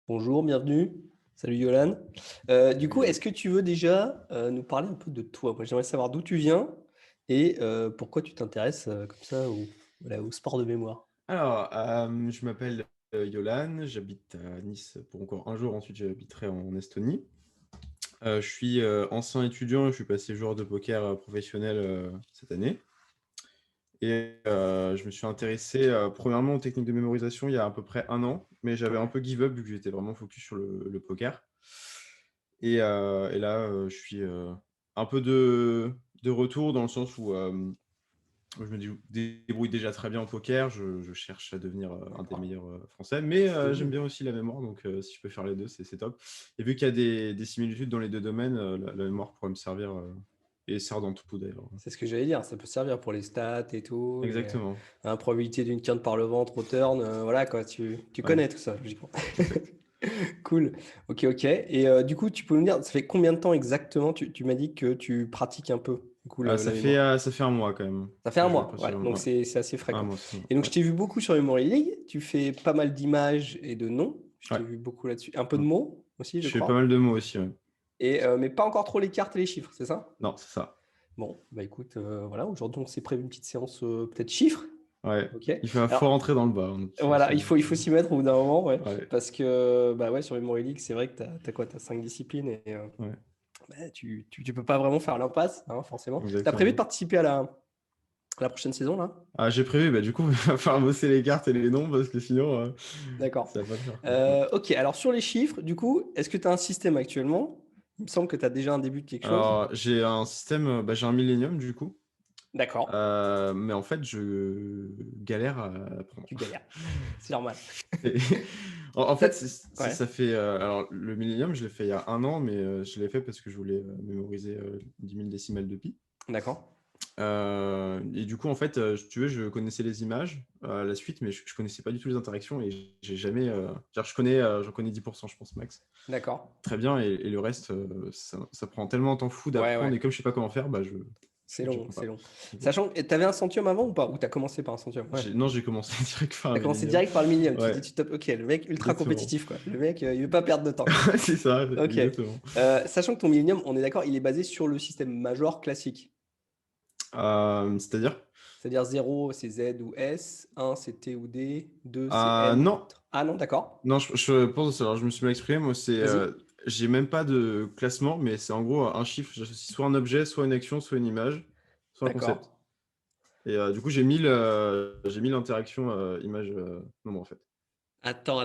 Bonjour, bienvenue. Salut Yolan. Du coup, Salut. est-ce que tu veux déjà nous parler un peu de toi? Moi, j'aimerais savoir d'où tu viens et pourquoi tu t'intéresses comme ça voilà, au sport de mémoire. Alors, je m'appelle Yolan, j'habite à Nice pour encore un jour, ensuite j'habiterai en Estonie. Je suis ancien étudiant, je suis passé joueur de poker professionnel cette année. Et je me suis intéressé premièrement aux techniques de mémorisation il y a à peu près un an, mais j'avais un Ouais. peu give up vu que j'étais vraiment focus sur le poker. Et là, je suis un peu de retour dans le sens où je me débrouille déjà très bien au poker, je cherche à devenir un des meilleurs français, mais j'aime Cool. bien aussi la mémoire, donc si je peux faire les deux, c'est top. Et vu qu'il y a des similitudes dans les deux domaines, la mémoire pourrait me servir, et sert dans tout d'ailleurs. C'est ce que j'allais dire. Ça peut servir pour les stats et tout. Exactement, La probabilité d'une quinte par le ventre au turn. Voilà quoi, tu ouais, connais tout ça, logiquement. tout à fait. Cool. Ok, ok. Et du coup, tu peux nous dire, ça fait combien de temps exactement tu m'as dit que tu pratiques un peu du coup, la mémoire? Ça fait un mois quand même Ça fait que un je mois, ouais, pratique. donc Ouais, c'est assez un fréquent. mois, c'est bon. Et donc, je Ouais, t'ai vu beaucoup sur Memory League. Tu fais pas mal d'images et de noms. Je t'ai ouais. vu beaucoup là-dessus. Un peu de Mm. mots aussi, je Je fais pas crois. mal de mots aussi, ouais. Et, mais pas encore trop les cartes et les chiffres, c'est ça? Non, c'est ça. Bon, bah écoute, voilà, aujourd'hui, on s'est prévu une petite séance peut-être chiffres. Ouais, Ok. faut Alors, rentrer dans le bas, hein, de toute voilà, façon. il faut s'y mettre au bout d'un moment, ouais. Ouais, Parce que, bah ouais, sur Memory League, c'est vrai que t'as quoi? T'as 5 disciplines et ouais, bah, tu peux pas vraiment faire l'impasse, hein, forcément. T'as prévu de exactement. participer à la prochaine saison, là? Ah, j'ai prévu, bah, du coup, il va falloir bosser les cartes et les noms parce que sinon, D'accord. ça va pas le faire, quoi. Ouais. Ok, alors sur les chiffres, du coup, est-ce que tu as un système actuellement? Il me semble que tu as déjà un début de quelque chose. Alors, j'ai un système, bah, j'ai un Millennium du coup, D'accord, mais en fait, je galère à apprendre. tu galères. C'est normal. Et- en Ça- fait, Ouais, ça fait. Alors, le Millennium, je l'ai fait il y a un an, mais je l'ai fait parce que je voulais mémoriser 10 000 décimales de pi. d'accord. Et du coup, en fait, si tu veux, je connaissais les images à la suite, mais je connaissais pas du tout les interactions et j'ai jamais. Genre, j'en connais 10%, je pense, max. D'accord. Très bien, et le reste, ça prend tellement de temps fou Ouais, d'apprendre, ouais. et comme je sais pas comment faire, bah, C'est long, j'apprends c'est pas. long. Sachant que tu avais un centium avant ou pas? Ou tu as commencé par un centium? Ouais. Non, j'ai commencé direct par Tu un as commencé Millennium. direct par le millième. Tu te Ouais, dis, ok, le mec ultra exactement. compétitif, quoi. Le mec, il veut pas perdre de temps, quoi. C'est ça, Ok. exactement. Sachant que ton millénium, on est d'accord, il est basé sur le système major classique. C'est-à-dire? C'est-à-dire 0, c'est Z ou S, 1, c'est T ou D, 2, c'est N. Non, Ah non, d'accord. non, je pense, alors je me suis mal exprimé, moi, Vas-y. j'ai même pas de classement, mais c'est en gros un chiffre, j'associe soit un objet, soit une action, soit une image, soit un D'accord. concept. Et du coup, j'ai 1000 interactions image nombre, en fait. Attends.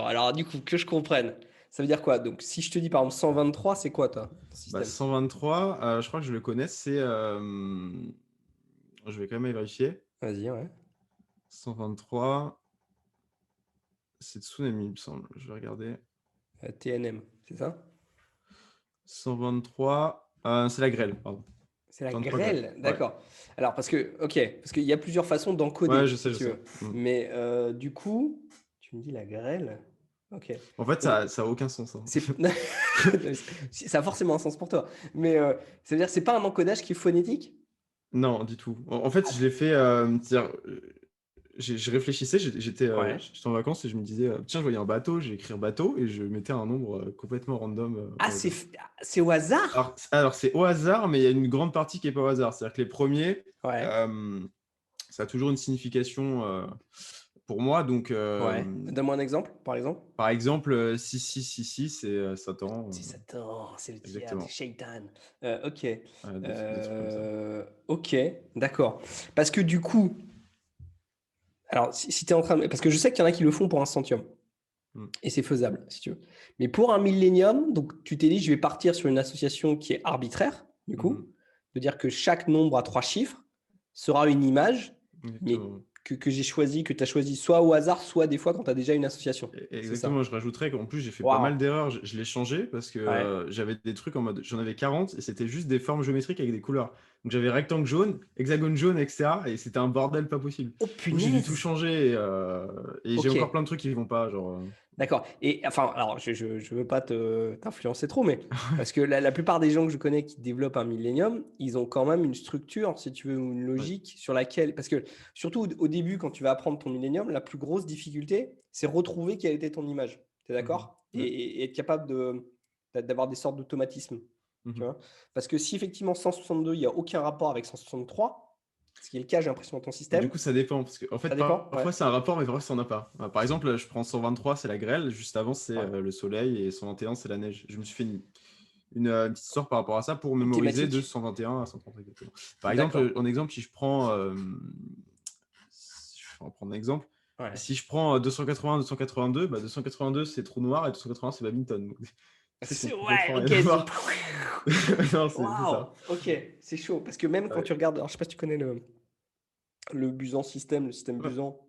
Alors, du coup, que je comprenne, ça veut dire quoi? Donc, si je te dis par exemple 123, c'est quoi, toi, ton Bah, système? 123, je crois que je le connais, je vais quand même vérifier. Vas-y, ouais. 123, c'est Tsunami, il me semble. Je vais regarder. TNM, c'est ça? 123, c'est la grêle, pardon. C'est la 23 grêle. grêle, Ouais. d'accord. Alors, parce qu'il y a plusieurs façons Ouais, d'encoder, je sais, si je tu sais. veux. Mm. Mais du coup, tu me dis la grêle? Ok. En fait, Donc, ça a aucun sens, hein. c'est... ça a forcément un sens pour toi. Mais ça veut dire que c'est pas un encodage qui est phonétique? Non, du tout. En fait, je l'ai fait. C'est-à-dire, je réfléchissais, Ouais. j'étais en vacances et je me disais, tiens, je voyais un bateau, j'ai écrit bateau et je mettais un nombre complètement random Ah, au hasard. c'est au hasard? Alors, c'est au hasard, mais il y a une grande partie qui n'est pas au hasard. C'est-à-dire que les premiers, Ouais. euh, ça a toujours une signification pour moi. Donc, Ouais. Donne-moi un exemple, par exemple. par exemple, 6666, c'est Satan. C'est Satan, c'est le diable, c'est Exactement. Shaitan. Ok. Des trucs comme ça. Ok, d'accord. Parce que du coup, alors si tu es en train de... Parce que je sais qu'il y en a qui le font pour un centium. Mm. Et c'est faisable, si tu veux. Mais pour un millénium, donc tu t'es dit, je vais partir sur une association qui est arbitraire, du coup, Mhm. de dire que chaque nombre à 3 chiffres sera une image, mais Exactement. que j'ai choisi, que tu as choisi soit au hasard, soit des fois quand tu as déjà une association. C'est ça. Exactement, je rajouterais qu'en plus j'ai fait pas mal Waouh. d'erreurs, je l'ai changé parce que Ouais. j'avais des trucs en mode, j'en avais 40 et c'était juste des formes géométriques avec des couleurs. Donc j'avais rectangle jaune, hexagone jaune, etc. Et c'était un bordel pas possible. Oh Donc j'ai dû tout punaise. changer et j'ai Ok. encore plein de trucs qui vont pas, genre. D'accord. Et enfin, alors, je veux pas t'influencer trop, mais parce que la plupart des gens que je connais qui développent un millénium, ils ont quand même une structure, si tu veux, ou une Ouais. logique sur laquelle. Parce que surtout au début, quand tu vas apprendre ton millénium, la plus grosse difficulté, c'est retrouver quelle était ton image. Tu es d'accord? Ouais. Et être capable d'avoir des sortes d'automatismes. Tu Mhm. vois? Parce que si effectivement 162, il n'y a aucun rapport avec 163, ce qui est le cas, j'ai l'impression, dans ton Du système, coup, ça dépend. Parce que, en ça fait, dépend. Ouais. parfois, c'est un rapport, mais parfois, ça n'en a pas. Par exemple, je prends 123, c'est la grêle. Juste avant, c'est Ouais. le soleil. Et 121, c'est la neige. Je me suis fait une petite histoire par rapport à ça pour Une mémoriser de thématique. 121 à 130 exactement. Par exemple, D'accord. en exemple, si je prends. Je vais en prendre un exemple. Ouais. Si je prends 280, 282, 282, c'est trou noir et 280, c'est badminton. Donc, c'est Ouais, complètement rien ok. à voir. Non, c'est Waouh, ça. ok, c'est chaud. Parce que même quand Ouais. tu regardes, alors je sais pas si tu connais le Busan système, le système Ouais. Busan,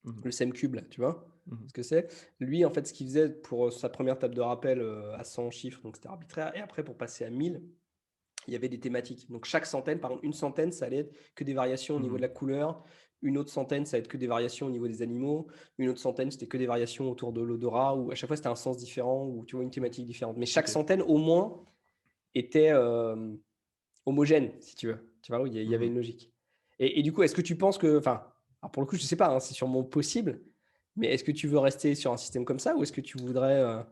Mhm. le SEM-cube, là, tu vois Mhm. ce que c'est? Lui, en fait, ce qu'il faisait pour sa première table de rappel à 100 chiffres, donc c'était arbitraire, et après, pour passer à 1000, il y avait des thématiques. Donc chaque centaine, par exemple, une centaine, ça allait être que des variations au niveau de Mhm. la couleur. Une autre centaine, ça allait être que des variations au niveau des animaux. Une autre centaine, c'était que des variations autour de l'odorat, ou à chaque fois, c'était un sens différent, ou tu vois, une thématique différente. Mais chaque Ok. centaine, au moins, était homogène, si tu veux. Tu vois, où il y avait Mhm. une logique. Et du coup, est-ce que tu penses que, enfin, alors pour le coup, je sais pas, hein, c'est sûrement possible, mais est-ce que tu veux rester sur un système comme ça ou est-ce que tu voudrais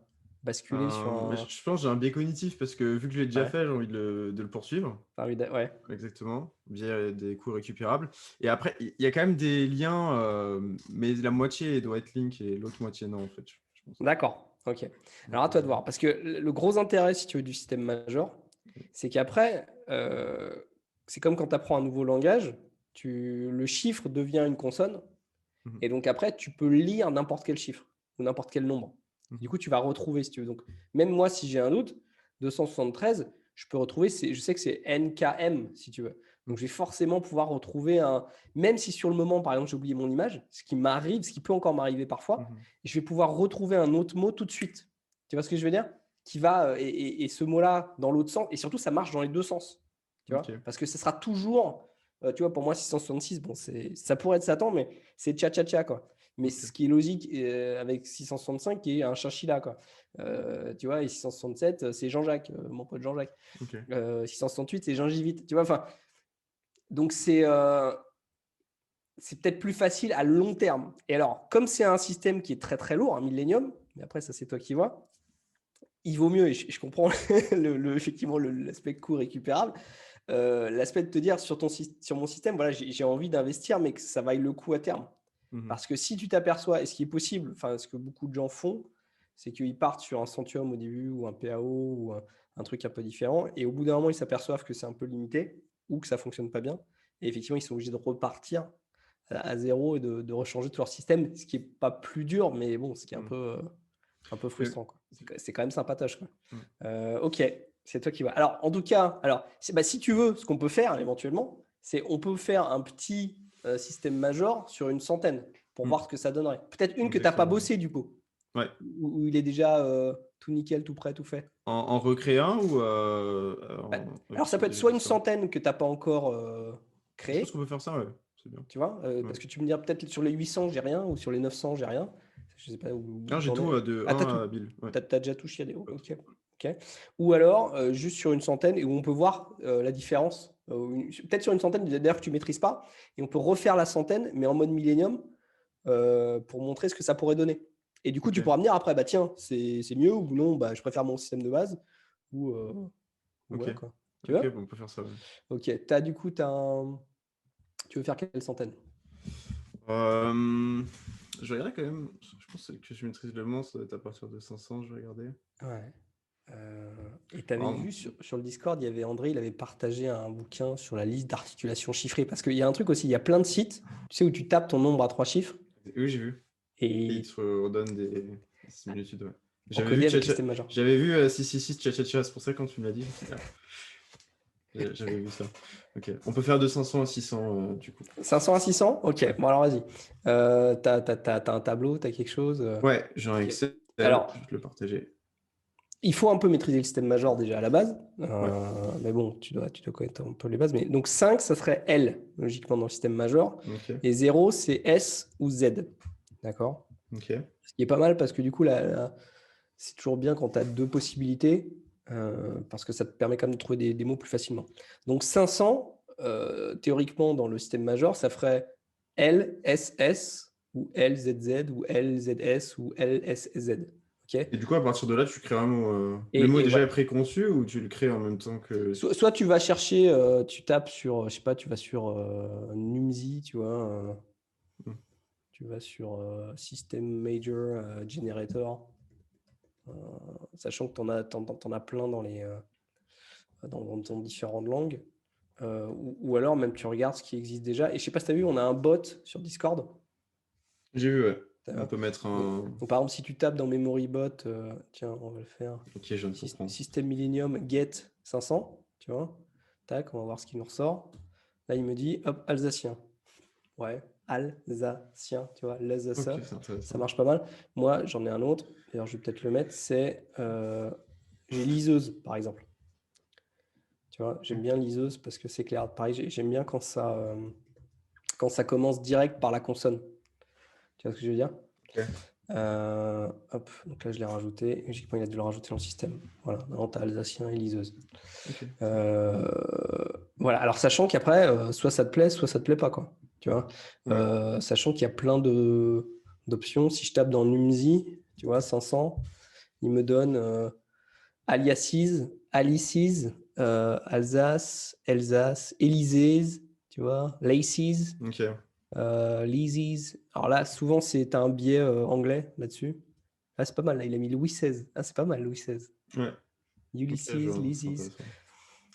basculer sur Mais un. je pense que j'ai un biais cognitif parce que vu que je l'ai déjà Ouais, fait, j'ai envie de le poursuivre. t'as envie ouais. Exactement, via des coûts récupérables. Et après, il y a quand même des liens, mais la moitié doit être Link et l'autre moitié non, en fait, je pense. D'accord, ok. Donc, Alors à toi de voir, parce que le gros intérêt, si tu veux, du système Major, c'est qu'après, c'est comme quand tu apprends un nouveau langage, le chiffre devient une consonne, mhm, et donc après, tu peux lire n'importe quel chiffre ou n'importe quel nombre. Du mhm, coup, tu vas retrouver, si tu veux. Donc, même moi, si j'ai un doute, 273, je peux retrouver, je sais que c'est NKM, si tu veux. Donc, je vais forcément pouvoir retrouver même si sur le moment, par exemple, j'ai oublié mon image, ce qui m'arrive, ce qui peut encore m'arriver parfois, mhm. je vais pouvoir retrouver un autre mot tout de suite. Tu vois ce que je veux dire? Qui va, et ce mot-là, dans l'autre sens, et surtout, ça marche dans les deux sens. Tu vois? Ok. Parce que ce sera toujours, tu vois, pour moi, 666, bon, ça pourrait être Satan, mais c'est tcha-tcha-tcha, quoi. Mais Ok. ce qui est logique avec 665, qui est un chinchilla, quoi. Tu vois, et 667, c'est Jean-Jacques, mon pote Jean-Jacques. Ok. 668, c'est gingivite. Tu vois, enfin, donc c'est peut-être plus facile à long terme. Et alors, comme c'est un système qui est très très lourd, un Millennium, mais après, ça c'est toi qui vois, il vaut mieux, et je comprends effectivement l'aspect coût récupérable, l'aspect de te dire sur mon système, voilà, j'ai envie d'investir, mais que ça vaille le coup à terme. Mhm, Parce que si tu t'aperçois, et ce qui est possible, enfin ce que beaucoup de gens font, c'est qu'ils partent sur un Centium au début ou un PAO ou un truc un peu différent, et au bout d'un moment, ils s'aperçoivent que c'est un peu limité ou que ça fonctionne pas bien. Et effectivement, ils sont obligés de repartir à zéro et de rechanger tout leur système, ce qui est pas plus dur, mais bon, ce qui est mhm. un peu Mais- frustrant, quoi. C'est quand même sympatoche, quoi. mhm. Ok, c'est toi qui vois. Alors, en tout cas, si tu veux, ce qu'on peut faire éventuellement, c'est on peut faire un petit système major sur une centaine pour voir ce que ça donnerait. Peut-être une que tu n'as pas Exactement. bossé du coup, Ouais. où il est déjà tout nickel, tout prêt, tout fait. En recréer un ou Bah, alors, qui ça soit peut être déjà soit une existant? centaine que tu n'as pas encore Je pense qu'on créé, peut faire ça, ouais. C'est bien. tu vois, Ouais. parce que tu me diras peut-être sur les 800, j'ai rien, ou sur les 900, j'ai rien. Je sais pas Non, où j'ai t'en tout es. de Ah, t'as 1 tout. à Bill. Ouais. T'as déjà tout chiadé. Ok. Ok. Ou alors, juste sur une centaine, et où on peut voir la différence. Peut-être sur une centaine, d'ailleurs, que tu ne maîtrises pas, et on peut refaire la centaine, mais en mode Millennium, pour montrer ce que ça pourrait donner. Et du coup, Ok. tu pourras me dire après, bah tiens, c'est mieux, ou non, bah, je préfère mon système de base, ou Ok. voilà, quoi. Tu Ok, veux? bon, on peut faire ça, ouais. Ok. Du coup, tu veux faire quelle centaine? Euh, Je vais regarder quand même. Je pense que je maîtrise le mot, ça doit être à partir de 500, je vais regarder. Ouais. Et tu avais Ah, vu sur le Discord, il y avait André, il avait partagé un bouquin sur la liste d'articulations chiffrées. Parce qu'il y a un truc aussi, il y a plein de sites, tu sais, où tu tapes ton nombre à 3 chiffres oui, j'ai vu. Et il et te redonne des similitudes, ouais. encodé avec le système majeur. J'avais vu 666 tcha c'est pour ça que quand tu me l'as dit, je me suis dit, ah, j'avais vu ça. Ok, on peut faire de 500 à 600 du coup. 500 à 600? Ok, Ouais, bon alors vas-y. T'as un tableau, t'as quelque chose ouais, j'ai un Ok. Excel, je Alors, vais te le partager. il faut un peu maîtriser le système majeur déjà à la base. Ouais, Mais bon, tu dois connaître un peu les bases. Mais, donc 5, ça serait L, logiquement, dans le système majeur. ok, Et 0, c'est S ou Z. D'accord? ok. Ce qui est pas mal parce que du coup, c'est toujours bien quand tu as deux possibilités, parce que ça te permet quand même de trouver des mots plus facilement. Donc 500, théoriquement, dans le système majeur, ça ferait LSS ou LZZ ou LZS ou LSZ. Ok. Et du coup, à partir de là, tu crées un mot. Et, Le mot et déjà est voilà. préconçu ou tu le crées en même temps que. Soit tu vas chercher, tu tapes sur, je sais pas, tu vas sur Numsy, tu vois, Hmm. tu vas sur System Major Generator, sachant que t'en as plein dans différentes langues. Ou alors même tu regardes ce qui existe déjà. Et je sais pas si tu as vu, on a un bot sur Discord. J'ai vu, ouais. Ça On va. peut mettre Donc, un. donc, par exemple, si tu tapes dans MemoryBot, tiens, on va le faire. Ok, je viens de comprendre. System Millennium Get 500, tu vois. Tac, on va voir ce qu'il nous ressort. Là, il me dit, hop, alsacien. Ouais, alsacien, tu vois, Ok, l'Alsacien, c'est ça intéressant. marche pas mal. Moi, j'en ai un autre, d'ailleurs, je vais peut-être le mettre, c'est, j'ai liseuse, par exemple. Tu vois, j'aime bien liseuse parce que c'est clair. Pareil, j'aime bien quand ça commence direct par la consonne. Tu vois ce que je veux dire? Ok. Hop, donc là, je l'ai rajouté. Logiquement, il a dû le rajouter dans le système. Voilà, maintenant, tu as alsacien et liseuse. Ok. Voilà, alors sachant qu'après, soit ça te plaît, soit ça te plaît pas, quoi. Tu vois, Ouais. sachant qu'il y a plein d'options. Si je tape dans Numsy, tu vois, 500, il me donne aliases, alices, Alsace, Elsace, Élysées, tu vois, Laces, Ok. Lizzie's. Alors là, souvent, c'est un biais anglais là-dessus. Ah, c'est pas mal, là, il a mis Louis XVI. Ah, c'est pas mal, Louis XVI. Ouais. Ok, je Ulysses, vois, c'est Lizzie's. intéressant.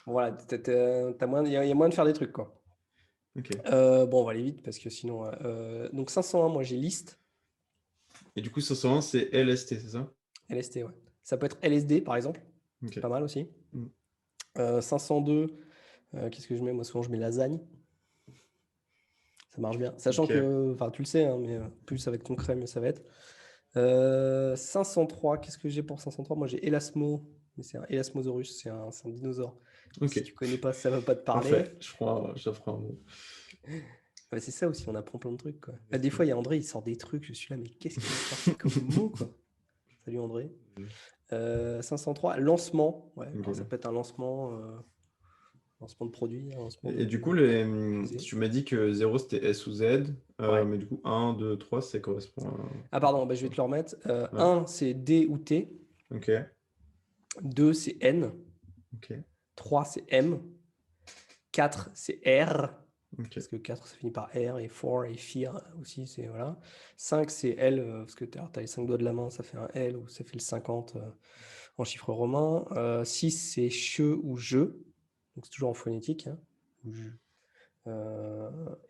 Voilà, il y a moyen de faire des trucs, quoi. Ok. Bon, on va aller vite parce que sinon. Donc 501, moi j'ai liste, Et du coup, 501, c'est LST, c'est ça? LST, ouais. Ça peut être LSD par exemple, Ok. c'est pas mal aussi. Hmm. 502, qu'est-ce que je mets? Moi souvent je mets lasagne, ça marche bien. Sachant Ok. que, enfin tu le sais, hein, mais plus avec ton crème, mieux ça va être. 503, qu'est-ce que j'ai pour 503? Moi j'ai Elasmo, mais c'est un Elasmosaurus, c'est un dinosaure. Ok. Si tu connais pas, ça va pas te parler. Parfait. J'apprends un mot. Ouais, c'est ça aussi, on apprend plein de trucs, quoi. Ah, des fois, Exactement. il y a André, il sort des trucs, je suis là, mais qu'est-ce qu'il va sortir comme mot, quoi? Salut André. 503, lancement. Ouais, alors ça Ok. peut être un lancement de produit, un lancement Et du coup, de fusée. tu m'as dit que 0 c'était S ou Z, Ouais. mais du coup, 1, 2, 3, ça correspond Ah pardon, bah, je vais te le remettre. Ouais. 1, c'est D ou T. Ok. 2, c'est N. Ok. 3, c'est M. 4, c'est R. Ok. Parce que 4, ça finit par R. Et 4 et fear aussi, c'est voilà. 5, c'est L. Parce que tu as les 5 doigts de la main, ça fait un L. Ou ça fait le 50 en chiffre romain. 6, c'est che ou je. Donc c'est toujours en phonétique. Hein. Ou je.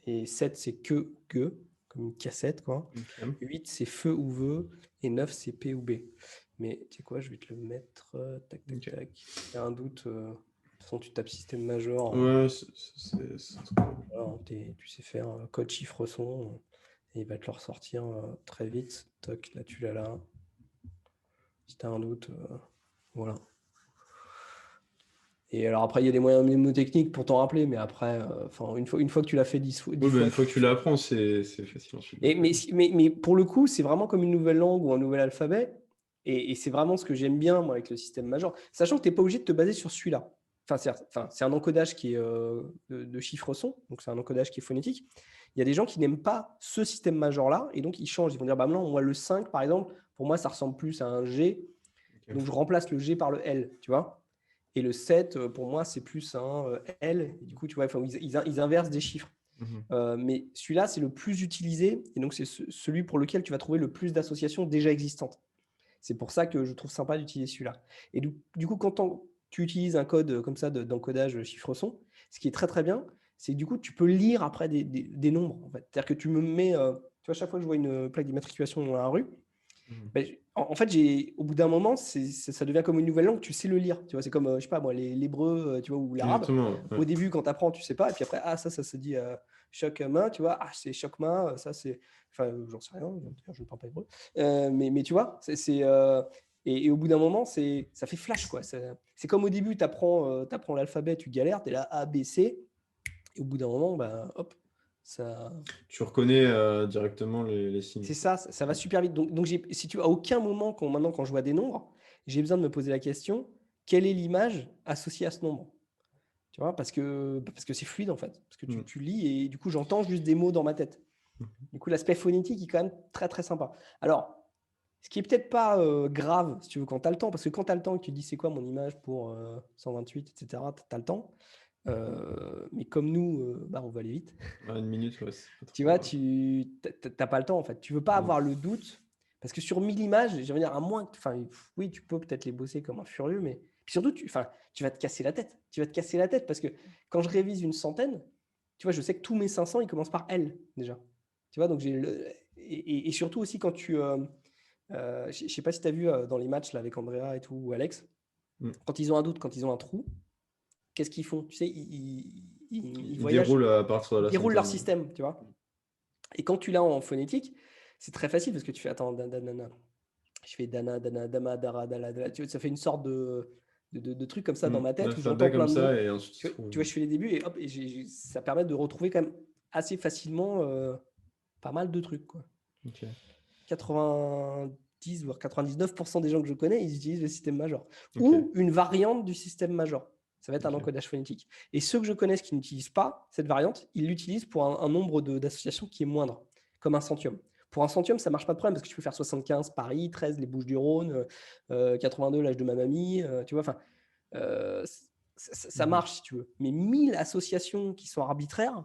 Et 7, c'est que, comme une cassette, quoi. Ok. 8, c'est feu ou veu. Et 9, c'est P ou B. Mais tu sais quoi, je vais te le mettre. Tac, tac, Ok. tac. Il y a un doute. De toute façon, tu tapes système major. Ouais, c'est trop. Voilà, tu sais faire code chiffre son. Et il va te le ressortir très vite. Toc, là, tu l'as là. Si tu as un doute, voilà. Et alors après, il y a des moyens mnémotechniques pour t'en rappeler, mais après, une fois que tu l'as fait 10 Oui, bah, fois, une fois que tu l'apprends, c'est facile ensuite. Et, mais pour le coup, c'est vraiment comme une nouvelle langue ou un nouvel alphabet. Et c'est vraiment ce que j'aime bien, moi, avec le système major. Sachant que tu n'es pas obligé de te baser sur celui-là. C'est un encodage qui est de chiffres son, donc c'est un encodage qui est phonétique. Il y a des gens qui n'aiment pas ce système major-là, et donc ils changent. Ils vont dire, bah non, moi, le 5, par exemple, pour moi, ça ressemble plus à un G, Ok. donc je remplace le G par le L, tu vois. Et le 7, pour moi, c'est plus un L. Et du coup, tu vois, ils inversent des chiffres. Mhm. Mais celui-là, c'est le plus utilisé, et donc c'est celui pour lequel tu vas trouver le plus d'associations déjà existantes. C'est pour ça que je trouve sympa d'utiliser celui-là. Et du coup, quand tu utilises un code comme ça d'encodage chiffre-son, ce qui est très très bien, c'est que du coup, tu peux lire après des nombres. En fait. C'est-à-dire que tu me mets, tu vois, chaque fois que je vois une plaque d'immatriculation dans la rue, Mhm. ben, en fait, au bout d'un moment, ça devient comme une nouvelle langue, tu sais le lire. Tu vois, c'est comme, je sais pas moi, l'hébreu, tu vois, ou l'arabe. Exactement. Ouais. Au début, quand tu apprends, tu sais pas, et puis après, ça se dit choc-main, tu vois, c'est choc-main, ça c'est. Enfin, j'en sais rien, je ne parle pas hébreu. Mais tu vois, et au bout d'un moment, ça fait flash, quoi. C'est comme au début, tu apprends l'alphabet, tu galères, tu es là A, B, C, et au bout d'un moment, ben, hop, ça. Tu reconnais directement les signes. C'est ça va super vite. Donc si tu à aucun moment, maintenant, quand je vois des nombres, j'ai besoin de me poser la question, quelle est l'image associée à ce nombre? Tu vois, parce que c'est fluide en fait. Parce que tu, Mhm. tu lis et du coup, j'entends juste des mots dans ma tête. Mhm. Du coup, l'aspect phonétique est quand même très très sympa. Alors, Ce qui est peut-être pas grave, si tu veux, quand tu as le temps, parce que quand tu as le temps et que tu te dis c'est quoi mon image pour 128, etc., tu as le temps. Mais comme nous, on va aller vite. Une minute, ouais, c'est pas Tu trop. vois, tu n'as pas le temps en fait. Tu veux pas avoir le doute. Parce que sur 1000 images, je veux dire, à moins que. Enfin, oui, tu peux peut-être les bosser comme un furieux, mais. Puis surtout, tu vas te casser la tête. Tu vas te casser la tête parce que quand je révise une centaine, tu vois, je sais que tous mes 500, ils commencent par L déjà. Tu vois, donc j'ai et surtout aussi quand tu. Je sais pas si tu as vu dans les matchs là, avec Andrea et tout, ou Alex, quand ils ont un doute, quand ils ont un trou, qu'est-ce qu'ils font? Tu sais, ils Il voyagent, déroule à partir de ils la déroulent leur centaine. système, tu vois. Et quand tu l'as en phonétique, c'est très facile parce que tu fais attends, danana. Je fais dana, dana, dama, dara, dala, dala. Ça fait une sorte de truc comme ça dans ma tête où j'entends L'alphabet plein comme de mots. ça, et ensuite Tu il vois, trouve. tu vois, je fais les débuts et hop, et ça permet de retrouver quand même assez facilement pas mal de trucs, quoi. Ok. 90 voire 99% des gens que je connais, ils utilisent le système major Ok. ou une variante du système major. Ça va être un Ok. encodage phonétique. Et ceux que je connais qui n'utilisent pas cette variante, ils l'utilisent pour un nombre d'associations qui est moindre, comme un centium. Pour un centium, ça marche pas de problème parce que tu peux faire 75 Paris, 13 les Bouches-du-Rhône, 82 l'âge de ma mamie, tu vois. Enfin, ça marche si tu veux. Mais 1000 associations qui sont arbitraires,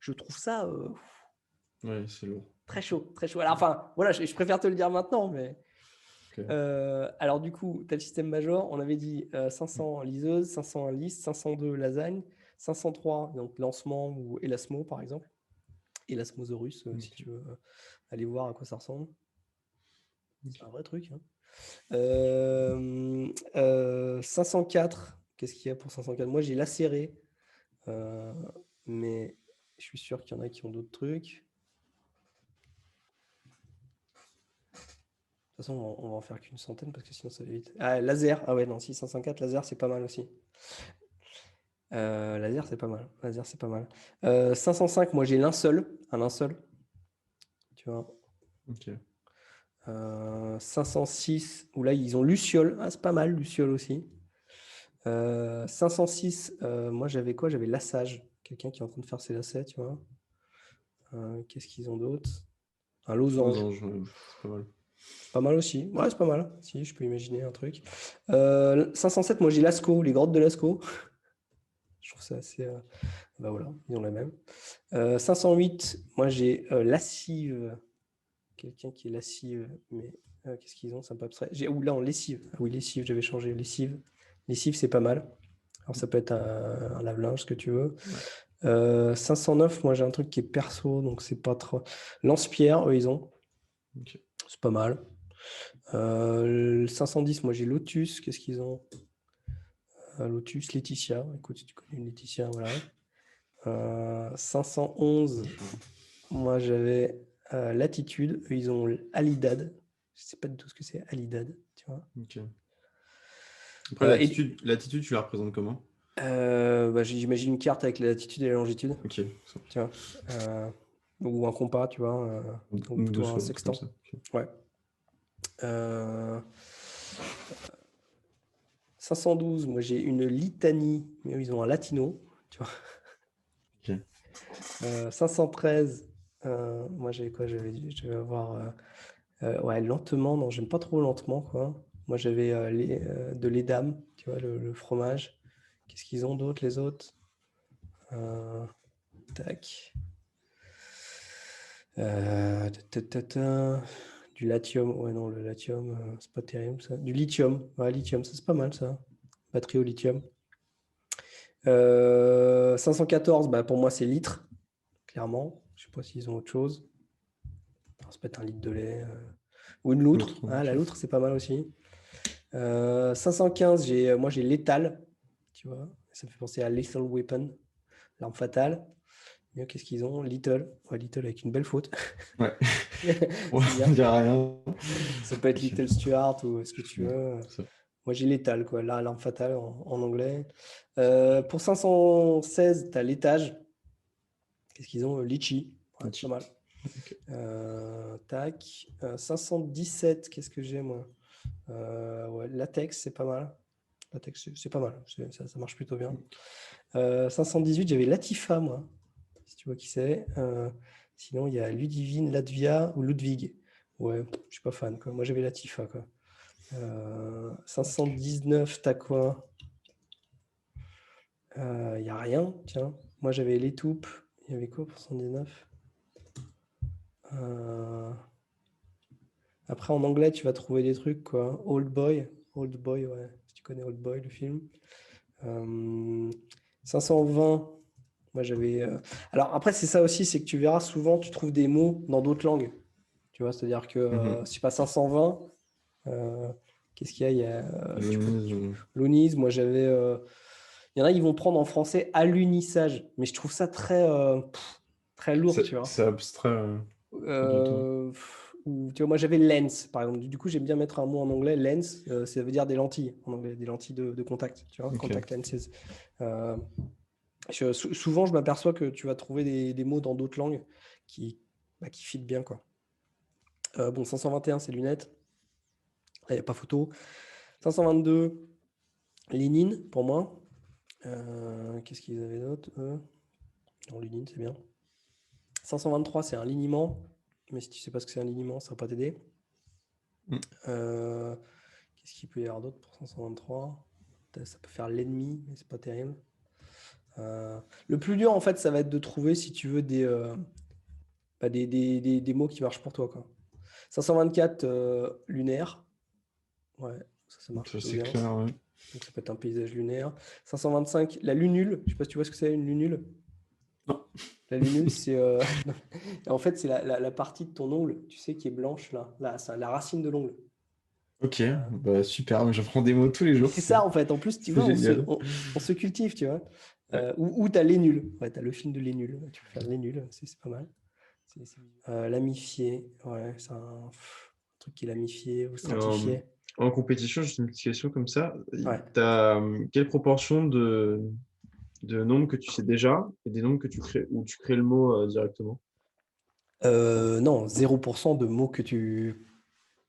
je trouve ça Ouais, c'est lourd. très chaud, très chaud. Alors, enfin, voilà, je préfère te le dire maintenant, mais Ok. alors du coup, tu as le système major, on avait dit 500 liseuse, 501 lisse, 502 lasagne, 503 donc lancement ou élasmo par exemple, élasmosaurus si tu veux aller voir à quoi ça ressemble. C'est un vrai truc. Hein. 504, qu'est-ce qu'il y a pour 504? Moi j'ai lacéré, mais je suis sûr qu'il y en a qui ont d'autres trucs. De toute façon, on va en faire qu'une centaine parce que sinon ça va vite. Ah, laser, ah ouais, non, 654, laser, c'est pas mal aussi. Laser, c'est pas mal. Laser, c'est pas mal. 505, moi j'ai un linceul. Tu vois. Ok. 506, où là ils ont Luciole. Ah, c'est pas mal, Luciole aussi. 506, moi j'avais quoi? J'avais Lassage. Quelqu'un qui est en train de faire ses lacets, tu vois. Qu'est-ce qu'ils ont d'autre? Un losange. Losange, ouais, c'est pas mal. C'est pas mal aussi. Ouais, c'est pas mal. Si, je peux imaginer un truc. 507, moi j'ai Lascaux, les grottes de Lascaux. Je trouve ça assez. Bah voilà, ils ont la même. 508, moi j'ai lascive. Quelqu'un qui est lascive, mais qu'est-ce qu'ils ont? C'est un peu abstrait. Ou là en lessive. Ah oui, lessive, j'avais changé. Lessive. Lessive, c'est pas mal. Alors ça peut être un lave-linge, ce que tu veux. Ouais. 509, moi j'ai un truc qui est perso, donc c'est pas trop. Lance-pierre, eux ils ont. Okay. C'est pas mal. 510, moi j'ai Lotus. Qu'est-ce qu'ils ont? Lotus, Laetitia. Écoute, si tu connais une Laetitia, voilà. 511, moi j'avais Latitude. Eux ils ont Alidad. Je sais pas du tout ce que c'est Alidad, tu vois. Ok. Après, l'attitude, tu la représentes comment? J'imagine une carte avec la latitude et la longitude. Ok. Tu vois. Ou un compas, tu vois. Ou plutôt un sextant. Okay. Ouais. 512, moi j'ai une litanie, mais eux, ils ont un latino, tu vois. Okay. 513, moi j'avais quoi? Je vais avoir ouais, lentement, non, j'aime pas trop lentement, quoi. Moi j'avais de l'édame, tu vois, le fromage. Qu'est-ce qu'ils ont d'autre, les autres? Tac. Du latium, ouais, non, le latium, c'est pas terrible ça. Du lithium, ouais, lithium, ça c'est pas mal ça. Batterie au lithium. 514, bah, pour moi c'est litre, clairement. Je sais pas s'ils ont autre chose. Alors, ça peut être un litre de lait ou une loutre. Ah, la loutre, c'est pas mal aussi. 515, moi j'ai létal, tu vois. Ça me fait penser à Lethal Weapon, l'arme fatale. Qu'est-ce qu'ils ont? Little. Ouais, Little avec une belle faute. Ouais. On dirait rien. Ça peut être Little Stuart ou ce que tu veux. Moi, j'ai létal, quoi. Là, l'arme fatale en anglais. Pour 516, tu as l'étage. Qu'est-ce qu'ils ont? Litchi. Ouais, c'est pas mal. Okay. Tac. 517, qu'est-ce que j'ai, moi? Ouais, latex, c'est pas mal. Latex, c'est pas mal. Ça marche plutôt bien. 518, j'avais Latifa, moi. Si tu vois qui c'est. Sinon, il y a Ludivine, Latvia ou Ludwig. Ouais, je suis pas fan, quoi. Moi, j'avais la Tifa, quoi. 519, t'as quoi? Il n'y a rien, tiens. Moi, j'avais l'étoupe. Il y avait quoi pour 119? Après, en anglais, tu vas trouver des trucs, quoi. Old Boy. Old Boy, ouais. Si tu connais Old Boy, le film. 520. Moi, j'avais. Alors, après, c'est ça aussi, c'est que tu verras souvent, tu trouves des mots dans d'autres langues. Tu vois, c'est-à-dire que si pas 520, qu'est-ce qu'il y a? Il y a l'onis. Moi, j'avais. Il y en a, ils vont prendre en français alunissage. Mais je trouve ça très lourd, tu vois. C'est abstrait. Pas du tout. Ou, tu vois, moi, j'avais lens, par exemple. Du coup, j'aime bien mettre un mot en anglais. Lens, ça veut dire des lentilles en anglais, des lentilles de contact, tu vois, Ok. contact lenses. Euh, souvent, je m'aperçois que tu vas trouver des mots dans d'autres langues qui fit bien, quoi. Bon, 521, c'est lunettes. Là, il n'y a pas photo. 522, Lénine, pour moi. Qu'est-ce qu'ils avaient d'autre, eux? Non, Lénine, c'est bien. 523, c'est un liniment. Mais si tu sais pas ce que c'est un liniment, ça va pas t'aider. Mm. Qu'est-ce qu'il peut y avoir d'autre pour 523? Ça peut faire l'ennemi, mais c'est pas terrible. Le plus dur, en fait, ça va être de trouver, si tu veux, des mots qui marchent pour toi, quoi. 524, lunaire. Ouais, ça marche Ça, plutôt c'est bien. clair, ouais. Donc ça peut être un paysage lunaire. 525, la lunule. Je sais pas si tu vois ce que c'est une lunule. Non. La lunule, c'est en fait c'est la partie de ton ongle, tu sais, qui est blanche là, c'est la racine de l'ongle. Ok, bah, super, mais j'apprends des mots tous les Mais jours. c'est ça en fait. En plus, tu C'est vois, génial. on se cultive, tu vois. Ouais. Ou t'as les nuls. Ouais, t'as le film de les nuls. Tu peux faire les nuls, c'est pas mal. Lamifié, ouais, c'est un truc qui est lamifié ou En, stratifié. en compétition, juste une petite question comme ça. Ouais. Tu as quelle proportion de nombres que tu sais déjà et des nombres que tu crées, où tu crées le mot directement? Non, 0% de mots que tu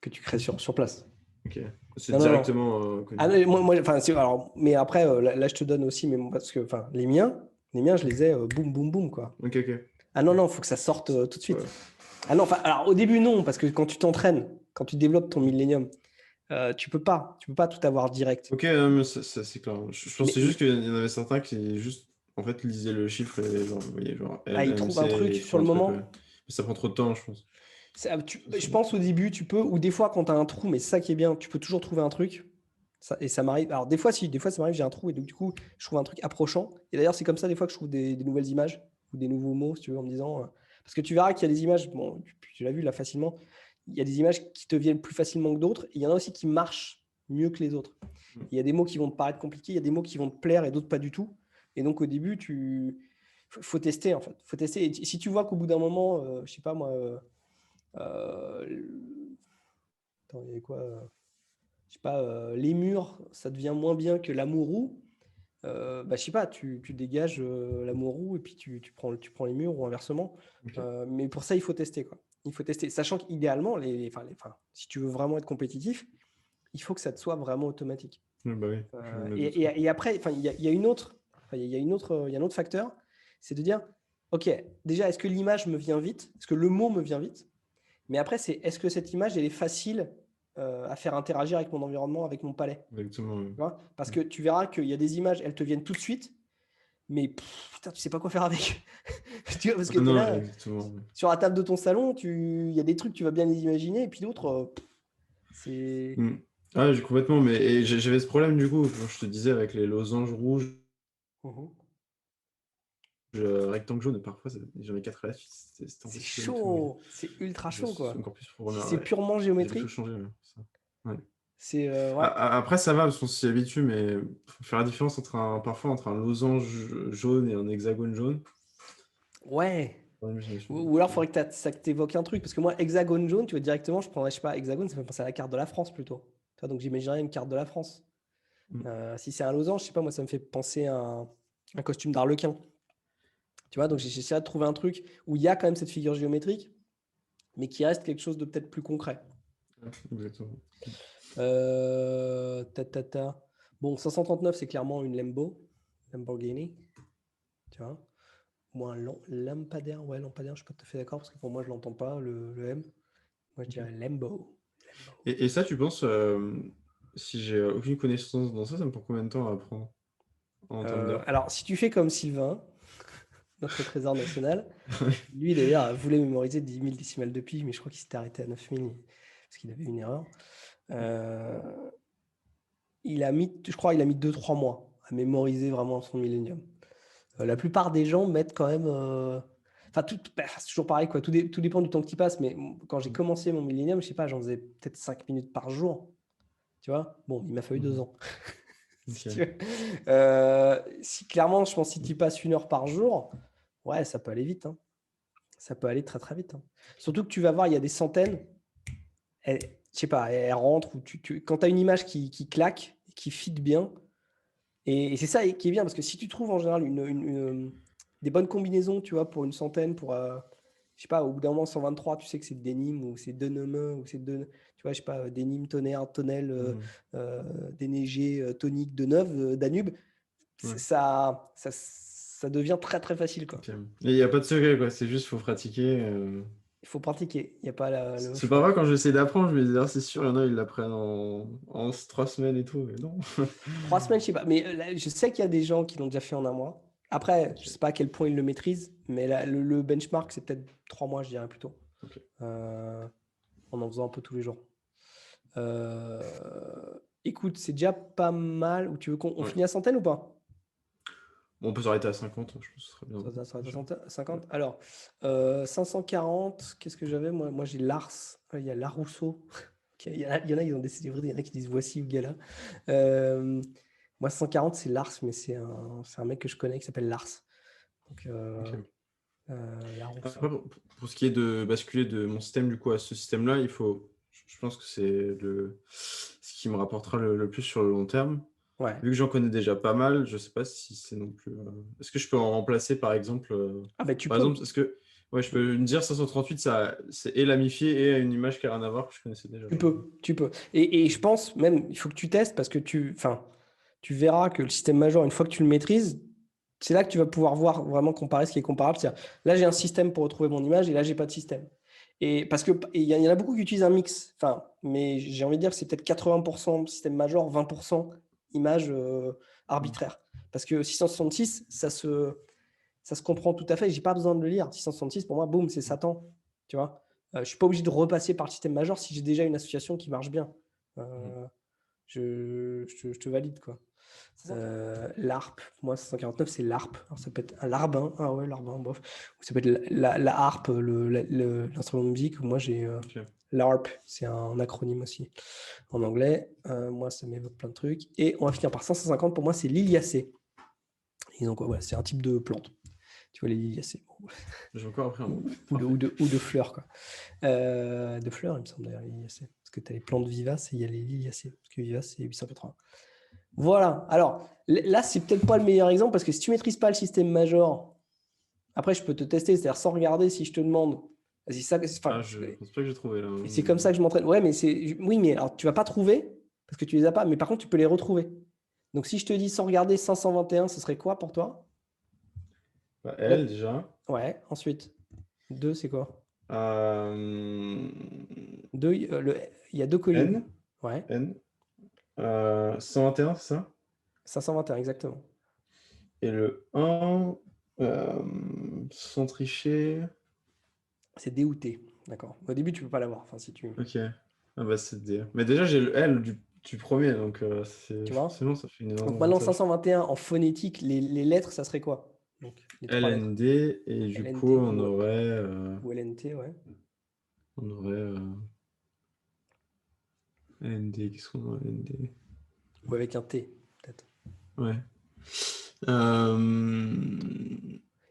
crées sur place. Ok. C'est Non, non, non. directement Ah, connu. non, enfin, alors, mais après, là, je te donne aussi, mais parce que, enfin, les miens, je les ai boum, boum, boum, quoi. Ok, ok. Ah non, non, il faut que ça sorte tout de Ouais. suite. Ah non, enfin, alors au début, non, parce que quand tu t'entraînes, quand tu développes ton millénium, tu peux pas tout avoir direct. Ok, non, mais c'est clair. Je pensais Mais juste qu'il y en avait certains qui juste en fait lisaient le chiffre et genre, vous voyez, genre ils trouvent un LMC, truc ils sur trouvent le un truc, ouais. moment. Mais ça prend trop de temps, je pense. Je pense au début, tu peux, ou des fois, quand tu as un trou, mais c'est ça qui est bien, tu peux toujours trouver un truc. Et ça m'arrive. Alors, des fois, ça m'arrive, j'ai un trou, et donc, du coup, je trouve un truc approchant. Et d'ailleurs, c'est comme ça, des fois, que je trouve des nouvelles images, ou des nouveaux mots, si tu veux, en me disant. Parce que tu verras qu'il y a des images, bon, tu l'as vu là facilement, il y a des images qui te viennent plus facilement que d'autres, et il y en a aussi qui marchent mieux que les autres. Il y a des mots qui vont te paraître compliqués, il y a des mots qui vont te plaire et d'autres pas du tout. Et donc, au début, faut tester, en fait. Faut tester. Et si tu vois qu'au bout d'un moment, je sais pas moi. Euh, Attends, il y avait quoi je sais pas, les murs, ça devient moins bien que l'amourou. Bah, je sais pas, tu dégages l'amourou et puis tu prends les murs ou inversement. Ok. Mais pour ça, il faut tester, quoi. Il faut tester, sachant qu'idéalement, enfin, si tu veux vraiment être compétitif, il faut que ça te soit vraiment automatique. Ouais, bah oui, je me doute. Et après, enfin, il y a une autre, enfin, il y a un autre facteur, c'est de dire, ok, déjà, est-ce que l'image me vient vite? Est-ce que le mot me vient vite? Mais après, est-ce que cette image, elle est facile à faire interagir avec mon environnement, avec mon palais? Exactement. Ouais. Tu vois? Parce que tu verras qu'il y a des images, elles te viennent tout de suite, mais putain, tu sais pas quoi faire avec. Tu vois, parce que Ah tu es non, là, exactement. Ouais. sur la table de ton salon, il y a des trucs, tu vas bien les imaginer, et puis d'autres, c'est. Mm. Ah, j'ai complètement, mais et j'avais ce problème du coup, quand je te disais avec les losanges rouges, Mhm. rectangle jaune, et parfois j'en ai quatre à la suite, c'était C'est impossible de trouver. chaud, c'est ultra chaud, quoi. Encore plus pour Si première, c'est ouais. purement J'ai dû tout géométrique, changer. Ouais, ça. Ouais. c'est. Ouais. Après, ça va, parce qu'on s'y habitue, mais faut faire la différence parfois entre un losange jaune et un hexagone jaune. Ouais. Dans l'imagination. Ou alors, il faudrait que ça t'évoque un truc. Parce que moi, hexagone jaune, tu vois, directement, je prendrais, je sais pas, hexagone, ça me fait penser à la carte de la France plutôt. Tu vois, donc, j'imaginerais une carte de la France. Mm. Si c'est un losange, je sais pas, moi, ça me fait penser à un costume d'arlequin. Tu vois, donc j'ai essayé de trouver un truc où il y a quand même cette figure géométrique, mais qui reste quelque chose de peut-être plus concret. Ouais, exactement. Ta. Bon, 539, c'est clairement une Lamborghini. Tu vois. Ou un lampadaire. Ouais, lampadaire, je suis pas tout à fait d'accord, parce que pour moi, je l'entends pas, le M. Moi, je dirais Lembo. Et ça, tu penses, si j'ai aucune connaissance dans ça, ça me prend combien de temps à apprendre en termes d'heures? Alors, si tu fais comme Sylvain, notre trésor national, lui d'ailleurs voulait mémoriser 10 000 décimales de pi, mais je crois qu'il s'était arrêté à 9 000 parce qu'il avait une erreur. Euh, je crois qu'il a mis 2-3 mois à mémoriser vraiment son millénium. La plupart des gens mettent quand même. Enfin, c'est toujours pareil, quoi. Tout dépend du temps que tu passes. Mais quand j'ai commencé mon millénium, je sais pas, j'en faisais peut-être 5 minutes par jour. Tu vois? Bon, il m'a fallu 2 ans. Si Ok. tu veux. Si clairement, je pense que si tu passes 1 heure par jour, ouais, ça peut aller vite, hein. Ça peut aller très très vite, hein. Surtout que tu vas voir, il y a des centaines. Je sais pas, elles rentrent. Quand tu as une image qui claque, qui fit bien, et c'est ça qui est bien, parce que si tu trouves en général des bonnes combinaisons, tu vois, pour une centaine, je sais pas, au bout d'un moment, 123, tu sais que c'est Denim, ou c'est Deneme, ou c'est tu vois, je sais pas, Denim, Tonnerre, Tonnelle, Déneigé, Tonique, Deneuve, Danube, Ouais. ça devient très très facile, quoi. Ok. Et il n'y a pas de secret, quoi. C'est juste, faut pratiquer. Il faut pratiquer, il n'y a pas le C'est choix. pas vrai, quand j'essaie d'apprendre, je me dis, ah, c'est sûr, il y en a, ils l'apprennent en 3 semaines et tout. Mais non. 3 semaines, je sais pas, mais là, je sais qu'il y a des gens qui l'ont déjà fait en un mois. Après, je Ok. sais pas à quel point ils le maîtrisent, mais là, le benchmark, c'est peut-être 3 mois, je dirais plutôt. Ok. Euh, en faisant un peu tous les jours. Écoute, c'est déjà pas mal. Ou tu veux qu'on Ouais. finit à centaine ou pas? Bon, on peut s'arrêter à 50, je pense que ce serait bien. Ça sera Déjà. 50. Ouais. Alors, 540, qu'est-ce que j'avais? Moi j'ai Lars. Il y a Larousseau. Ok, il y en a, ils ont des célébrités, il y en a qui disent voici Gala. Euh, Moi, 140, c'est Lars, mais c'est un mec que je connais qui s'appelle Lars. Donc, Ok. Larousseau. Après, pour ce qui est de basculer de mon système du coup à ce système-là, je pense que c'est ce qui me rapportera le plus sur le long terme. Ouais. Vu que j'en connais déjà pas mal, je sais pas si c'est non plus. Est-ce que je peux en remplacer par exemple, Ah, ben tu par peux. exemple, est-ce que ouais, je peux me dire 538, ça c'est et lamifié et une image qui a rien à voir que je connaissais déjà. Tu peux, tu peux. Et je pense même, il faut que tu testes parce que enfin, tu verras que le système majeur, une fois que tu le maîtrises, c'est là que tu vas pouvoir voir vraiment comparer ce qui est comparable. C'est-à-dire, là, j'ai un système pour retrouver mon image et là, j'ai pas de système. Et parce que il y en a beaucoup qui utilisent un mix. Enfin, mais j'ai envie de dire que c'est peut-être 80% système majeur, 20% image Mm. arbitraire. Parce que 666, ça se comprend tout à fait. J'ai pas besoin de le lire. 666, pour moi, boum, c'est Satan. Tu vois, je suis pas obligé de repasser par le système majeur si j'ai déjà une association qui marche bien. Mm. Je te valide, quoi. L'ARP, pour moi, 549, c'est l'ARP. Alors, ça peut être un larbin. Ah ouais, larbin, bof. Ou ça peut être la harpe, l'instrument de musique. Moi, j'ai Ok. l'ARP, c'est un acronyme aussi en anglais. Moi, ça m'évoque plein de trucs. Et on va finir par 550. Pour moi, c'est l'Iliacée. Et donc, voilà, c'est un type de plante. Tu vois, les liliacées. J'ai encore appris un mot. Ou de fleurs, quoi. De fleurs, il me semble d'ailleurs, les liliacées. Parce que tu as les plantes vivaces et il y a les liliacées. Parce que vivace, c'est 880. Voilà. Alors, là, c'est peut-être pas le meilleur exemple parce que si tu maîtrises pas le système major, après, je peux te tester, c'est-à-dire sans regarder si je te demande. Vas-y, Ah, je pense pas que j'ai trouvé là. et c'est comme ça que je m'entraîne. Ouais, mais oui, mais alors tu vas pas trouver parce que tu les as pas, mais par contre, tu peux les retrouver. Donc, si je te dis sans regarder 521, ce serait quoi pour toi? Bah, elle déjà. Ouais, ensuite. 2, c'est quoi? Euh, 2, il y a 2 collisions. N. Ouais, N. 121, c'est ça? 521, exactement. Et le 1, sans tricher. C'est D ou T, d'accord. Au début, tu peux pas l'avoir. Enfin, si Ok. Ah bah c'est D. Mais déjà, j'ai le L du premier, donc tu vois. forcément, ça fait une énorme Donc maintenant, avantage. 521 en phonétique, les lettres, ça serait quoi? Donc, les 3 lettres. LND, et du coup, LNT ou LNT, ouais. on aurait LND. Qu'est-ce qu'on a LND? Ou avec un T, peut-être. Ouais. Euh,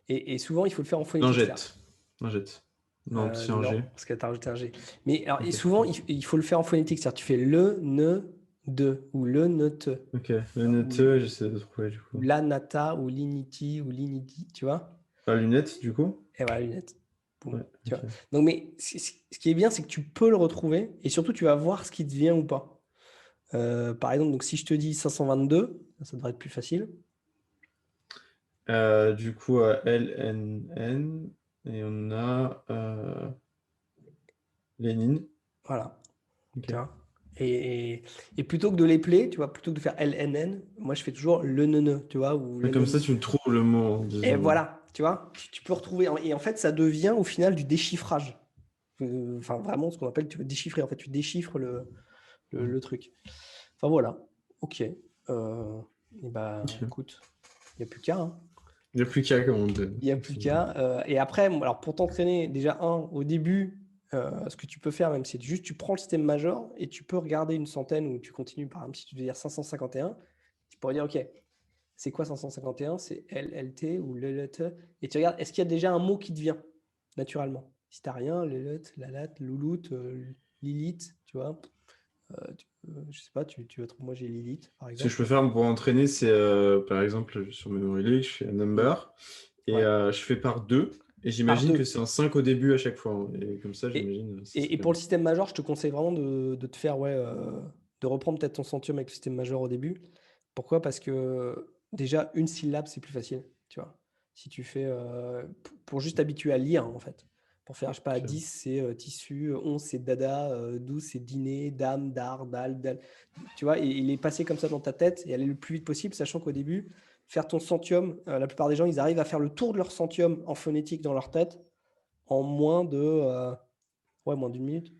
Et souvent, il faut le faire en phonétique, c'est-à-dire. Lingette. Lingette. Non, c'est un Non, G. parce que tu as rajouté un G. Mais alors, et Ok. souvent, il faut le faire en phonétique, c'est-à-dire tu fais le, ne, de, ou le, ne, te. Ok. Tu vois, Lunette, j'essaie de trouver du ou coup. la, nata, ou l'initi, ou l'inidi, tu vois. La lunette, du coup? Et voilà, lunettes. Ouais, Boum, tu vois. ok. Donc, mais ce qui est bien, c'est que tu peux le retrouver et surtout, tu vas voir ce qui te vient ou pas. Par exemple, donc, si je te dis 522, ça devrait être plus facile. Du coup, LNN, et on a Lénine. Voilà. Ok. Tu vois. Et plutôt que de les play, tu vois, plutôt que de faire LNN, moi je fais toujours le ne, tu vois, ou le Comme ça, ne. tu trouves le mot en Et disant. voilà, tu vois, tu peux retrouver. Et en fait, ça devient au final du déchiffrage. Enfin, vraiment, ce qu'on appelle, tu veux déchiffrer. En fait, tu déchiffres le truc. Enfin, voilà. Ok. Et bah, Ok. écoute, il n'y a plus qu'à. Hein. Il n'y a plus qu'à, comme on dit. Il n'y a plus qu'à. Et après, alors pour t'entraîner, déjà, au début, ce que tu peux faire, même, c'est juste, tu prends le système major et tu peux regarder une centaine ou tu continues, par exemple, si tu veux dire 551, tu pourrais dire, OK, c'est quoi 551? C'est LLT ou LLT. Et tu regardes, est-ce qu'il y a déjà un mot qui te vient naturellement? Si tu n'as rien, LLT, Lalat, Louloute, Lilith, tu vois. Je sais pas, tu vas trouver, moi j'ai Lilith, par Ce que je exemple. peux faire pour entraîner, c'est par exemple sur Memory League, je fais un number et Ouais, je fais par 2. Et par j'imagine que deux. c'est un 5 au début à chaque fois, hein. Et comme ça, Et, j'imagine, ça et serait pour bien. le système major, je te conseille vraiment de te faire, ouais, de reprendre peut-être ton centième avec le système major au début. Pourquoi? Parce que déjà, une syllabe, c'est plus facile, tu vois. Si tu fais, pour juste t'habituer à lire, en fait. Pour faire, je sais pas, Ok. 10, c'est tissu, 11, c'est dada, 12, c'est dîner, dame, dar, dal, dal. Tu vois, et il est passé comme ça dans ta tête et aller le plus vite possible, sachant qu'au début, faire ton centium, la plupart des gens, ils arrivent à faire le tour de leur centium en phonétique dans leur tête en moins de, ouais, moins d'une minute,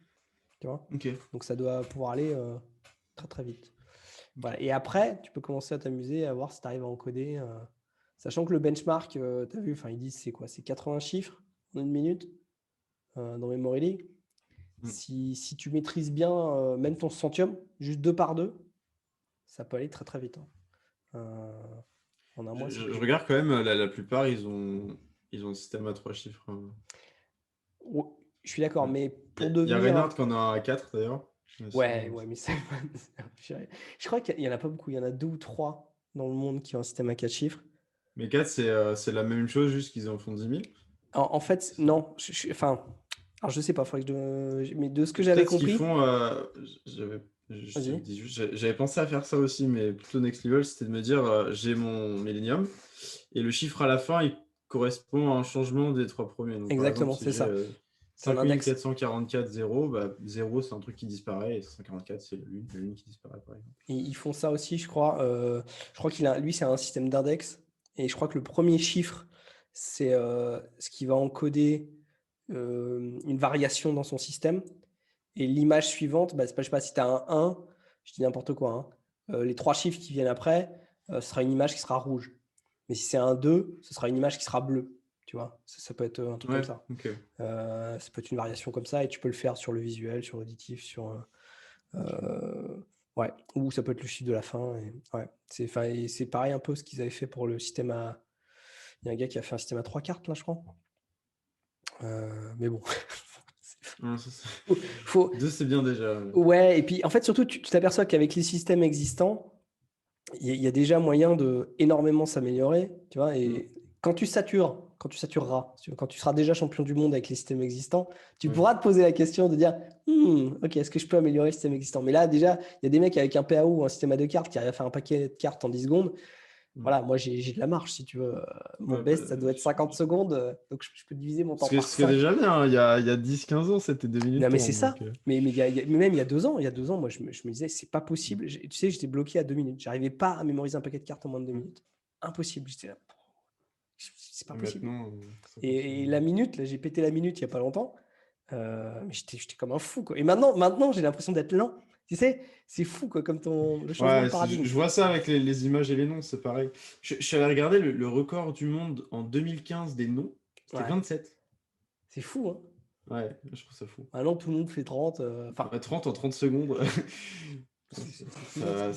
tu vois. Ok. Donc ça doit pouvoir aller très très vite. Ok. Voilà. Et après, tu peux commencer à t'amuser à voir si tu arrives à encoder. Sachant que le benchmark, tu as vu, ils disent c'est quoi? C'est 80 chiffres en une minute dans Memory League. Mm. Si tu maîtrises bien même ton centium, juste deux par deux, ça peut aller très très vite. Hein. En un mois, c'est Je plié. regarde quand même, la plupart, ils ont un système à 3 chiffres, hein. Ouais, je suis d'accord, Ouais. mais pour Il y a devenir Reinhardt qui en a à 4 d'ailleurs. Ouais, ouais, mais c'est je crois qu'il y en a pas beaucoup. Il y en a deux ou trois dans le monde qui ont un système à quatre chiffres. Mais 4, c'est la même chose, juste qu'ils en font 10 000. En fait, C'est ça. non. Enfin, alors je sais pas. Mais de ce que j'avais Peut-être qu'ils compris, font. Je te le vas-y. dis juste, j'avais pensé à faire ça aussi, mais plutôt next level, c'était de me dire j'ai mon Millennium et le chiffre à la fin, il correspond à un changement des 3 premiers. Donc par exemple, Exactement, si c'est j'ai ça. C'est un index. 5444 0, bah, 0 c'est un truc qui disparaît et 544 c'est la lune qui disparaît par exemple. Et ils font ça aussi, je crois. Je crois lui, c'est un système d'index. Et je crois que le premier chiffre, c'est ce qui va encoder une variation dans son système. Et l'image suivante, bah, c'est pas, je sais pas si tu as un 1, je dis n'importe quoi, hein. Les trois chiffres qui viennent après, ce sera une image qui sera rouge. Mais si c'est un 2, ce sera une image qui sera bleue. Tu vois, ça peut être un truc comme Ouais, ça. ok. Ça peut être une variation comme ça et tu peux le faire sur le visuel, sur l'auditif, ouais, ou ça peut être le chiffre de la fin. Ouais, et c'est pareil un peu ce qu'ils avaient fait pour le système à. Il y a un gars qui a fait un système à trois cartes là, je crois. Mais bon, Ouais, faut, 2 c'est bien déjà. ouais, et puis en fait, surtout, tu t'aperçois qu'avec les systèmes existants, il y a déjà moyen de énormément s'améliorer, tu vois. Mm. Et quand tu satureras, quand tu seras déjà champion du monde avec les systèmes existants, tu Ouais. pourras te poser la question de dire, ok, est-ce que je peux améliorer le système existant? Mais là, déjà, il y a des mecs avec un PAO ou un système à deux cartes qui arrivent à faire un paquet de cartes en 10 secondes. Mm. Voilà, moi, j'ai de la marge, si tu veux. Mon Ouais, bah, best, ça doit être 50 secondes, donc je peux diviser mon temps par ce qui est 5. déjà bien, hein. Il y a 10-15 ans, c'était 2 Non, minutes mais 30. c'est ça. Donc, Mais même il y a 2 ans, moi, je me disais, c'est pas possible. Tu sais, j'étais bloqué à 2 minutes. J'arrivais pas à mémoriser un paquet de cartes en moins de 2 mm. minutes. Impossible. J'étais là, c'est pas Et possible. maintenant, ça Et fonctionne. la minute, là, j'ai pété la minute il y a pas longtemps. Mais j'étais comme un fou, quoi. Et maintenant j'ai l'impression d'être lent. Tu sais, c'est fou, quoi, comme le changement de Ouais, paradigme. je vois ça avec les images et les noms, c'est pareil. Je suis allé regarder le record du monde en 2015 des noms, c'était Ouais, 27. c'est fou, hein. Ouais, je trouve ça fou. Maintenant, tout le monde fait 30. Enfin, Ouais, 30 en 30 secondes. c'est fou, hein.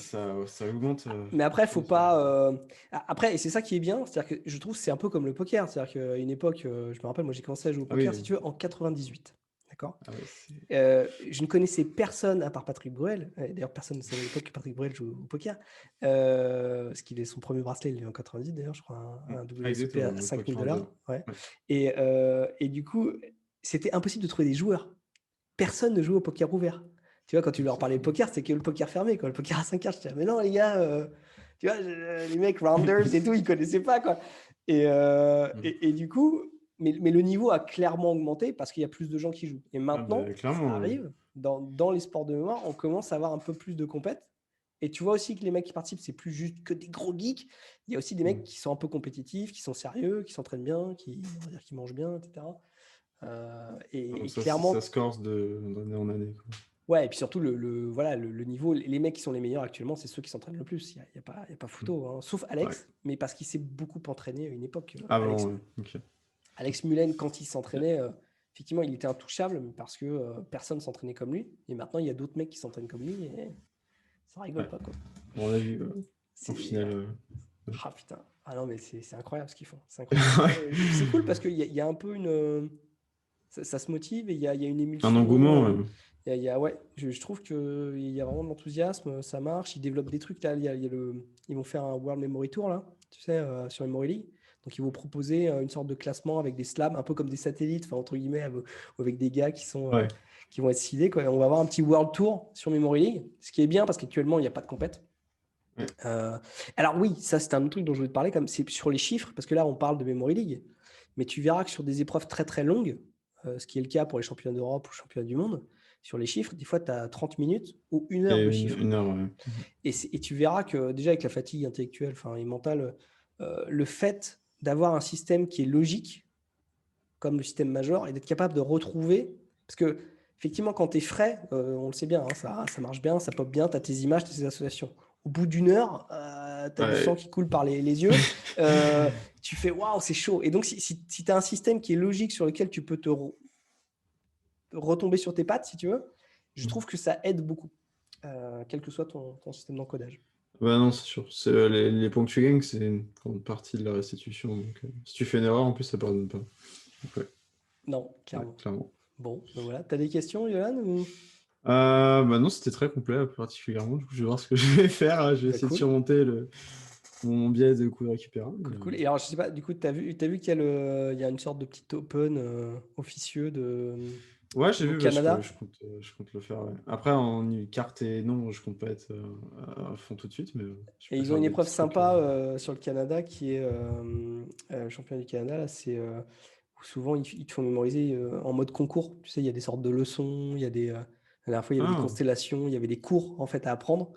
Ça augmente. Mais après, faut Ouais, ça pas. augmente. Après, et c'est ça qui est bien, c'est-à-dire que je trouve que c'est un peu comme le poker. C'est-à-dire qu'à une époque, je me rappelle, moi j'ai commencé à jouer au Ah oui, poker, si tu veux, en 98. D'accord? ah ouais, Je ne connaissais personne à part Patrick Bruel. D'ailleurs, personne ne savait à l'époque que Patrick Bruel joue au poker. Parce qu'il est son premier bracelet, il est en 90 d'ailleurs, je crois, un Ah, WSOP exactement, à donc 5000 92. dollars. Ouais. Ouais. Et du coup, c'était impossible de trouver des joueurs. Personne ne jouait au poker ouvert. Tu vois, quand tu leur C'est parlais de fou. poker, c'était que le poker fermé, quoi. Le poker à 5 cartes. Je disais, mais non, les gars, tu vois, les mecs rounders et tout, ils connaissaient pas, quoi. Et du coup, mais le niveau a clairement augmenté parce qu'il y a plus de gens qui jouent. Et Ah maintenant, bah, ça clairement. arrive. dans les sports de mémoire, on commence à avoir un peu plus de compètes. Et tu vois aussi que les mecs qui participent, c'est plus juste que des gros geeks. Il y a aussi des mecs qui sont un peu compétitifs, qui sont sérieux, qui s'entraînent bien, on va dire, qui mangent bien, etc. Et Ça, clairement, ça se corse d'année en année, quoi. ouais, et puis surtout, voilà, le niveau, les mecs qui sont les meilleurs actuellement, c'est ceux qui s'entraînent le plus. Il n'y a pas photo, hein. Sauf Ouais. Alex, mais parce qu'il s'est beaucoup entraîné à une époque. Avant, ouais. Ok. Alex Mullen, quand il s'entraînait, effectivement, il était intouchable mais parce que personne ne s'entraînait comme lui. Et maintenant, il y a d'autres mecs qui s'entraînent comme lui et ça rigole Ouais. pas, quoi. Bon, on a vu, au C'est final. ouais. Ah putain. Ah non, mais c'est incroyable ce qu'ils font. C'est incroyable. Ouais. C'est cool parce qu'il y a un peu une. Ça se motive et il y a une Un émulsion. engouement. Ouais, je trouve qu'il y a vraiment de l'enthousiasme, ça marche. Ils développent des trucs là. Ils vont faire un World Memory Tour là, tu sais, sur Memory League. Donc ils vont proposer une sorte de classement avec des slams, un peu comme des satellites, enfin entre guillemets, avec des gars qui Ouais. vont être seedés, quoi. On va avoir un petit World Tour sur Memory League, ce qui est bien parce qu'actuellement il n'y a pas de compète. Ouais. Alors oui, ça c'est un autre truc dont je voulais te parler, comme c'est sur les chiffres, parce que là on parle de Memory League, mais tu verras que sur des épreuves très très longues, ce qui est le cas pour les championnats d'Europe ou championnats du monde, sur les chiffres, des fois tu as 30 minutes ou 1 heure Et de une, chiffres. une heure, ouais. Et tu verras que déjà avec la fatigue intellectuelle et mentale, le fait d'avoir un système qui est logique, comme le système Major, et d'être capable de retrouver, parce que effectivement quand tu es frais, on le sait bien, hein, ça marche bien, ça pop bien, tu as tes images, tu as tes associations. Au bout d'une heure, tu as du sang qui coule par les yeux, tu fais waouh, c'est chaud. Et donc si tu as un système qui est logique sur lequel tu peux te retomber sur tes pattes, si tu veux, je trouve que ça aide beaucoup, quel que soit ton système d'encodage. Bah non, c'est sûr. Les points que tu gagnes, c'est une grande partie de la restitution. Donc, si tu fais une erreur, en plus, ça pardonne pas. Donc, ouais. Non, clairement. Ouais, clairement. Bon, ben voilà. Tu as des questions, Yolan ou... Bah non, c'était très complet, particulièrement. Du coup, je vais voir ce que je vais faire. Je vais essayer de cool. surmonter mon biais de coup récupérable. Cool. Et alors, je sais pas, du coup, tu as vu qu'il y a une sorte de petit open officieux Ouais, j'ai au vu, Canada. je compte le faire. Ouais. Après, en carte et non, je compte pas être à fond tout de suite, mais je Et peux ils ont faire une des épreuve petits trucs. sympa sur le Canada qui est le championnat du Canada. Là, c'est où souvent ils te font mémoriser en mode concours. Tu sais, il y a des sortes de leçons, il y a la dernière fois, il y avait des constellations, il y avait des cours en fait à apprendre.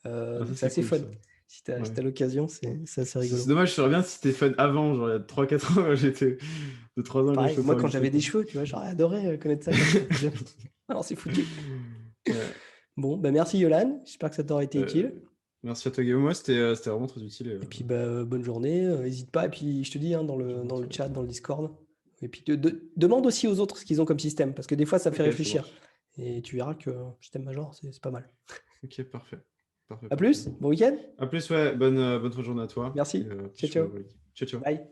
Donc c'est assez cool, fun. ça. Si tu as l'occasion, c'est assez rigolo. C'est dommage, je saurais bien si c'était fun avant, genre il y a 3-4 ans, quand j'étais de 3 ans que Pareil, je fais moi pas quand une j'avais truc. des cheveux, tu vois, j'aurais adoré connaître ça quand j'étais plus jeune. Alors c'est foutu. Ouais. Bon, bah merci Yolan, j'espère que ça t'aura été utile. Merci à toi Guillaume, moi c'était vraiment très utile. Et puis bonne journée, n'hésite pas. Et puis je te dis dans le chat, dans le Discord. Et puis demande aussi aux autres ce qu'ils ont comme système, parce que des fois ça fait réfléchir. Et tu verras que système Major, c'est pas mal. Ok, parfait. À plus, bon week-end. À plus, ouais, bonne journée à toi. Merci. Ciao, Ciao. ciao. Bye.